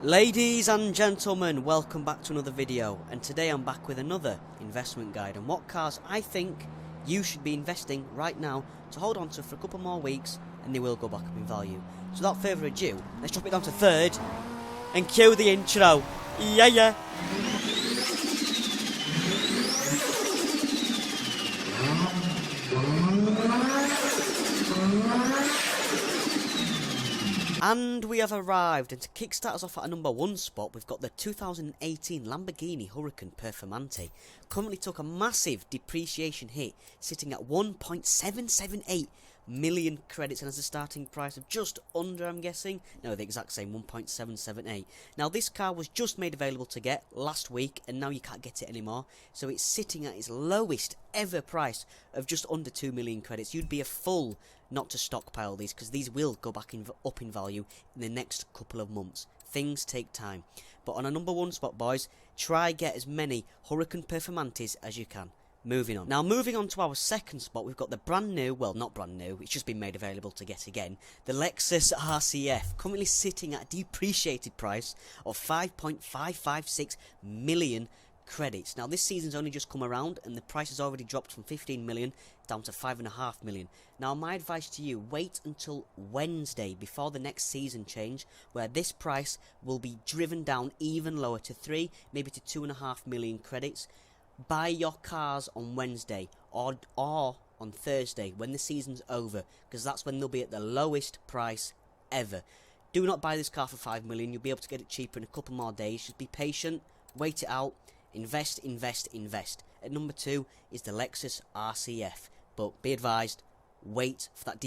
Ladies and gentlemen, welcome back to another video, and today I'm back with another investment guide on what cars I think you should be investing right now to hold on to for a couple more weeks, and they will go back up in value. So without further ado, let's drop it down to third and cue the intro. Yeah. And we have arrived, and to kickstart us off at a number one spot, we've got the 2018 Lamborghini Huracan Performante. Currently took a massive depreciation hit, sitting at 1.778 million credits, and has a starting price of just under, I'm guessing, no, the exact same, 1.778. Now this car was just made available to get last week, and now you can't get it anymore, so it's sitting at its lowest ever price of just under 2 million credits. You'd be a fool not to stockpile these, because these will go back up in value in the next couple of months. Things take time. But on a number one spot, boys, try get as many Huracan Performantes as you can. Moving on. Now, moving on to our second spot, we've got the brand new, well, not brand new, it's just been made available to get again, the Lexus RCF, currently sitting at a depreciated price of 5.556 million credits. Now, this season's only just come around, and the price has already dropped from 15 million down to 5.5 million. Now, my advice to you, wait until Wednesday before the next season change, where this price will be driven down even lower to 3, maybe to 2.5 million credits. Buy your cars on Wednesday or on Thursday when the season's over, because that's when they'll be at the lowest price ever. Do not buy this car for 5 million. You'll be able to get it cheaper in a couple more days. Just be patient, wait it out, invest. At number 2 is the Lexus RCF, but be advised, wait for that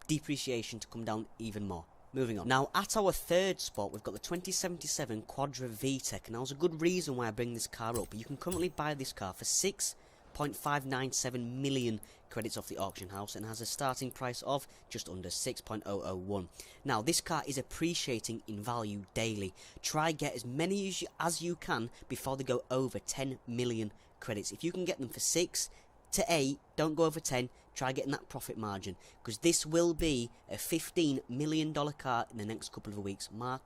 depreciation to come down even more. Moving on. Now, at our third spot, we've got the 2077 Quadra VTEC, and there's a good reason why I bring this car up. You can currently buy this car for 6.597 million credits off the auction house, and has a starting price of just under 6.001. Now, this car is appreciating in value daily. Try get as many as you can before they go over 10 million credits. If you can get them for 6 to 8, don't go over 10. Try getting that profit margin, because this will be a $15 million car in the next couple of weeks. Mark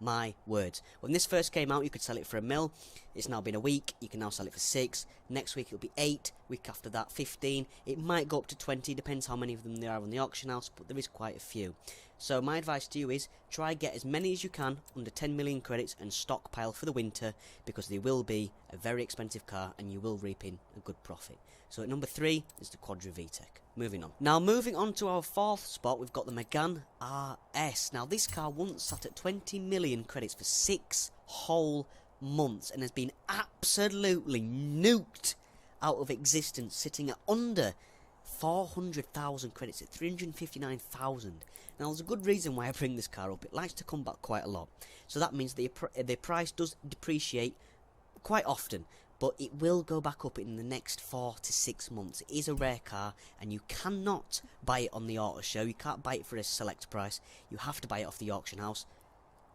my words. When this first came out, you could sell it for $1 million. It's now been a week. You can now sell it for 6. Next week it'll be 8. Week after that 15. It might go up to 20. Depends how many of them there are on the auction house, but there is quite a few. So my advice to you is try get as many as you can under 10 million credits and stockpile for the winter, because they will be a very expensive car and you will reap in a good profit. So at number 3 is the Quadra VTEC. Moving on. Now, moving on to our fourth spot, we've got the Megane RS. Now, this car once sat at 20 million credits for 6 whole months and has been absolutely nuked out of existence, sitting at under 400,000 credits at 359,000. Now, there's a good reason why I bring this car up. It likes to come back quite a lot. So that means the price does depreciate quite often, but it will go back up in the next 4 to 6 months. It is a rare car, and you cannot buy it on the auto show. You can't buy it for a select price. You have to buy it off the auction house.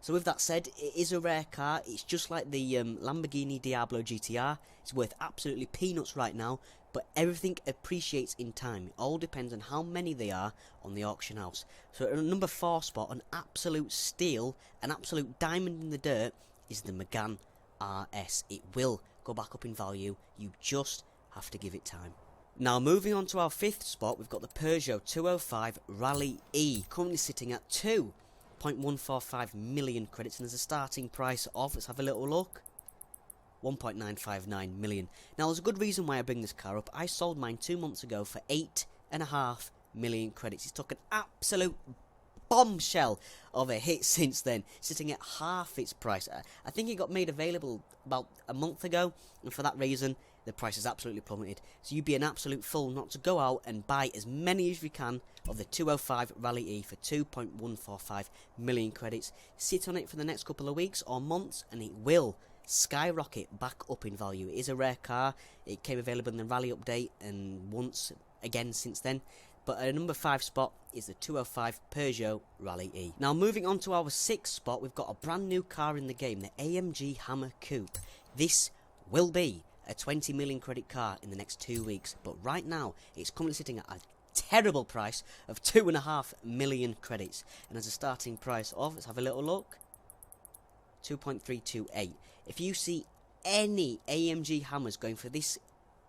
So with that said, it is a rare car. It's just like the Lamborghini Diablo GTR. It's worth absolutely peanuts right now, but everything appreciates in time. It all depends on how many they are on the auction house. So at number 4 spot, an absolute steal, an absolute diamond in the dirt, is the Megane RS. It will go back up in value. You just have to give it time. Now, moving on to our 5th spot, we've got the Peugeot 205 Rally E, currently sitting at 2.145 million credits, and there's a starting price of, let's have a little look, 1.959 million. Now, there's a good reason why I bring this car up. I sold mine 2 months ago for 8.5 million credits. It's took an absolute bombshell of a hit since then, sitting at half its price. I think it got made available about a month ago, and for that reason the price has absolutely plummeted. So you'd be an absolute fool not to go out and buy as many as you can of the 205 Rally E for 2.145 million credits. Sit on it for the next couple of weeks or months, and it will skyrocket back up in value. It is a rare car. It came available in the Rally update and once again since then. But at number 5 spot is the 205 Peugeot Rally E. Now, moving on to our 6th spot, we've got a brand new car in the game, the AMG Hammer Coupe. This will be a 20 million credit car in the next 2 weeks, but right now it's currently sitting at a terrible price of 2.5 million credits, and as a starting price of, let's have a little look, 2.328. If you see any AMG hammers going for this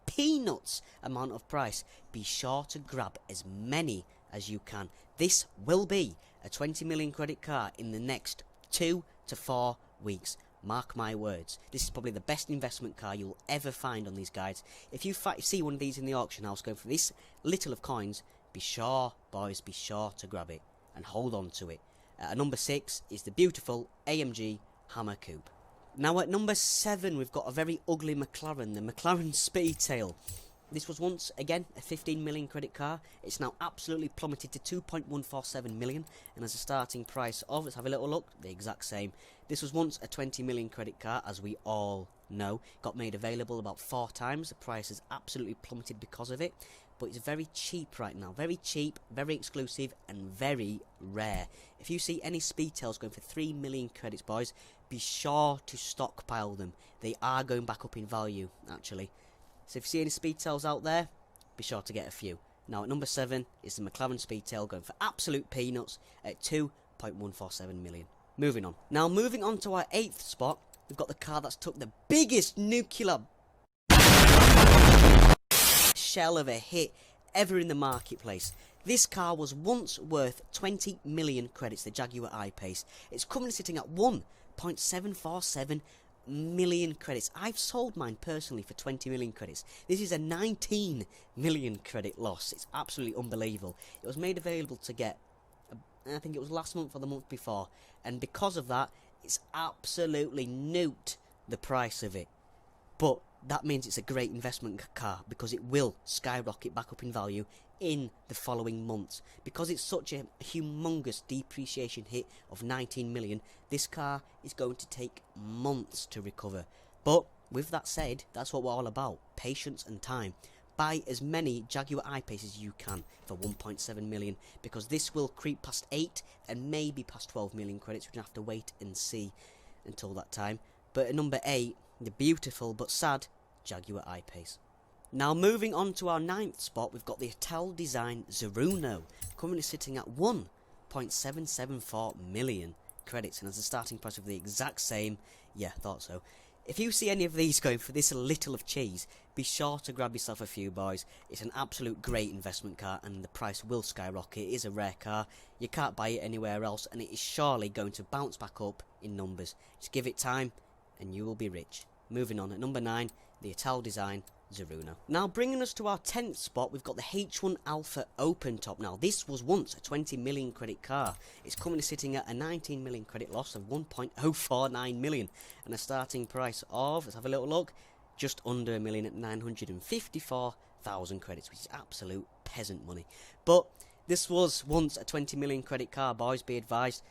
peanuts amount of price, be sure to grab as many as you can. This will be a 20 million credit car in the next 2 to 4 weeks. Mark my words. This is probably the best investment car you'll ever find on these guides. If you see one of these in the auction house going for this little of coins, be sure, boys, be sure to grab it and hold on to it. At number 6 is the beautiful AMG Hammer Coupe. Now at number 7 we've got a very ugly McLaren, the McLaren Speedtail. This was once, again, a 15 million credit car. It's now absolutely plummeted to 2.147 million, and as a starting price of, let's have a little look, the exact same. This was once a 20 million credit car, as we all know. Got made available about 4 times. The price has absolutely plummeted because of it, but it's very cheap right now. Very cheap, very exclusive, and very rare. If you see any Speedtails going for 3 million credits, boys, be sure to stockpile them. They are going back up in value, actually. So if you see any Speedtails out there, be sure to get a few. Now at number 7 is the McLaren Speedtail going for absolute peanuts at 2.147 million. Moving on. Now moving on to our 8th spot, we've got the car that's took the biggest nuclear shell of a hit ever in the marketplace. This car was once worth 20 million credits, the Jaguar I-Pace. It's currently sitting at 1.747 million credits. I've sold mine personally for 20 million credits. This is a 19 million credit loss. It's absolutely unbelievable. It was made available to get, I think it was last month or the month before, and because of that, it's absolutely nuked the price of it. But that means it's a great investment car because it will skyrocket back up in value in the following months. Because it's such a humongous depreciation hit of 19 million, this car is going to take months to recover. But with that said, that's what we're all about, patience and time. Buy as many Jaguar I-Pace as you can for 1.7 million, because this will creep past 8 and maybe past 12 million credits. We're going to have to wait and see until that time. But at number 8, the beautiful but sad Jaguar I-Pace. Now moving on to our 9th spot, we've got the Ital Design Zeruno, currently sitting at 1.774 million credits, and as a starting price of the exact same, yeah, thought so. If you see any of these going for this little of cheese, be sure to grab yourself a few, boys. It's an absolute great investment car, and the price will skyrocket. It is a rare car. You can't buy it anywhere else, and it is surely going to bounce back up in numbers. Just give it time, and you will be rich. Moving on, at number 9, the Ital Design Zeruno. Now bringing us to our 10th spot, we've got the H1 Alpha Open Top. Now this was once a 20 million credit car. It's currently sitting at a 19 million credit loss of 1.049 million and a starting price of, let's have a little look, just under a million at 954,000 credits, which is absolute peasant money. But this was once a 20 million credit car, boys, be advised.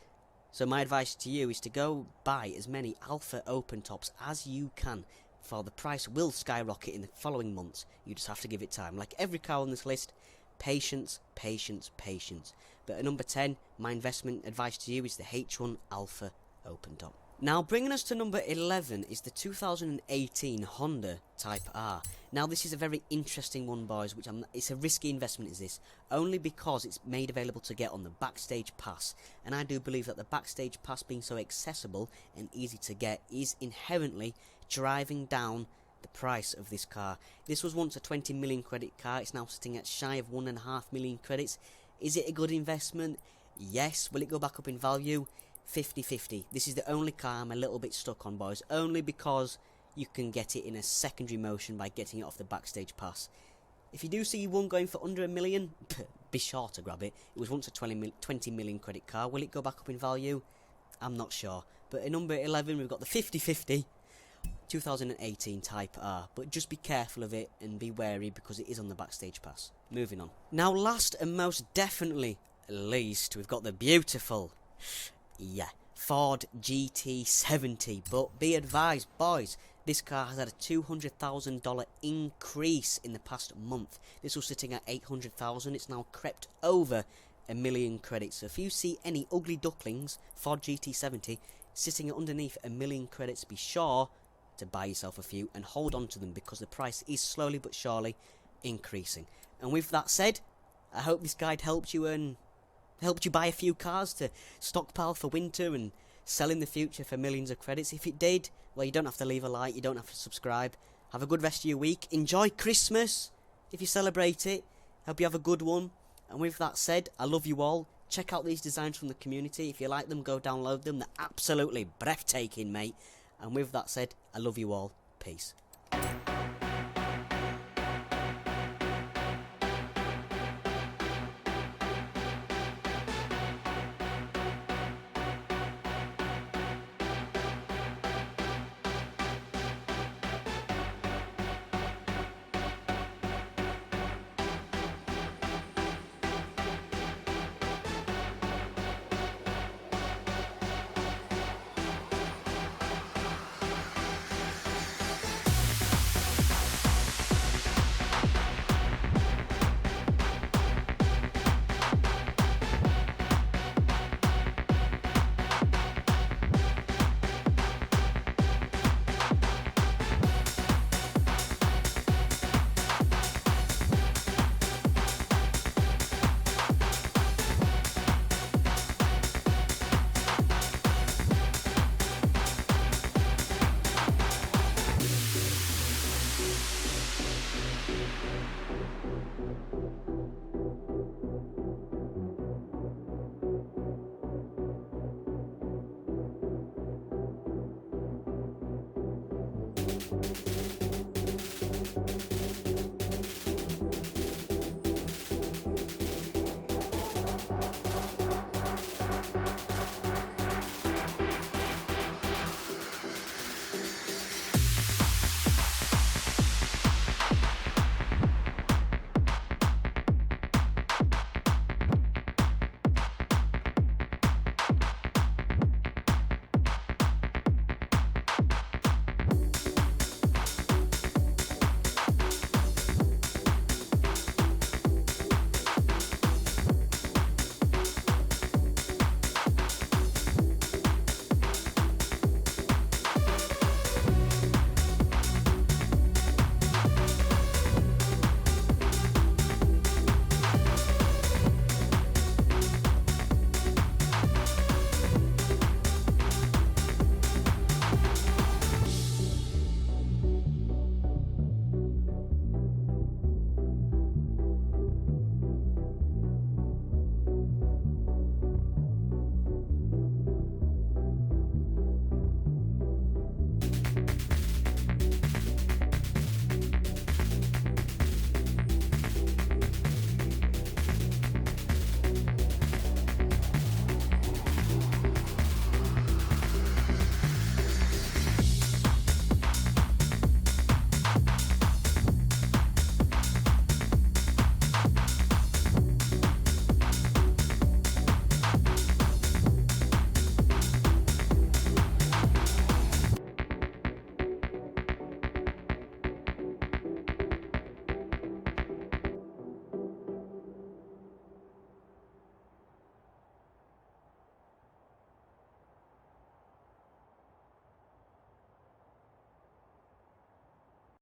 So my advice to you is to go buy as many Alpha Open Tops as you can, for the price will skyrocket in the following months. You just have to give it time. Like every car on this list, patience, patience, patience. But at number 10, my investment advice to you is the H1 Alpha Open Top. Now bringing us to number 11 is the 2018 Honda Type R. Now this is a very interesting one, boys, which it's a risky investment, is this, only because it's made available to get on the Backstage Pass, and I do believe that the Backstage Pass being so accessible and easy to get is inherently driving down the price of this car. This was once a 20 million credit car. It's now sitting at shy of 1.5 million credits. Is it a good investment? Yes. Will it go back up in value? 50-50. This is the only car I'm a little bit stuck on, boys, only because you can get it in a secondary motion by getting it off the Backstage Pass. If you do see one going for under a million, be sure to grab it. It was once a 20 million credit car. Will it go back up in value? I'm not sure. But at number 11, we've got the 50-50 2018 Type R, but just be careful of it and be wary because it is on the Backstage Pass. Moving on. Now last and most definitely least, we've got the beautiful, Ford GT70, but be advised, boys, this car has had a $200,000 increase in the past month. This was sitting at 800,000, it's now crept over a million credits. So if you see any ugly ducklings, Ford GT70, sitting underneath a million credits, be sure to buy yourself a few and hold on to them because the price is slowly but surely increasing. And with that said, I hope this guide helped you buy a few cars to stockpile for winter and sell in the future for millions of credits. If it did, well, you don't have to leave a like, you don't have to subscribe. Have a good rest of your week. Enjoy Christmas if you celebrate it. Hope you have a good one. And with that said, I love you all. Check out these designs from the community. If you like them, go download them. They're absolutely breathtaking, mate. And with that said, I love you all. Peace.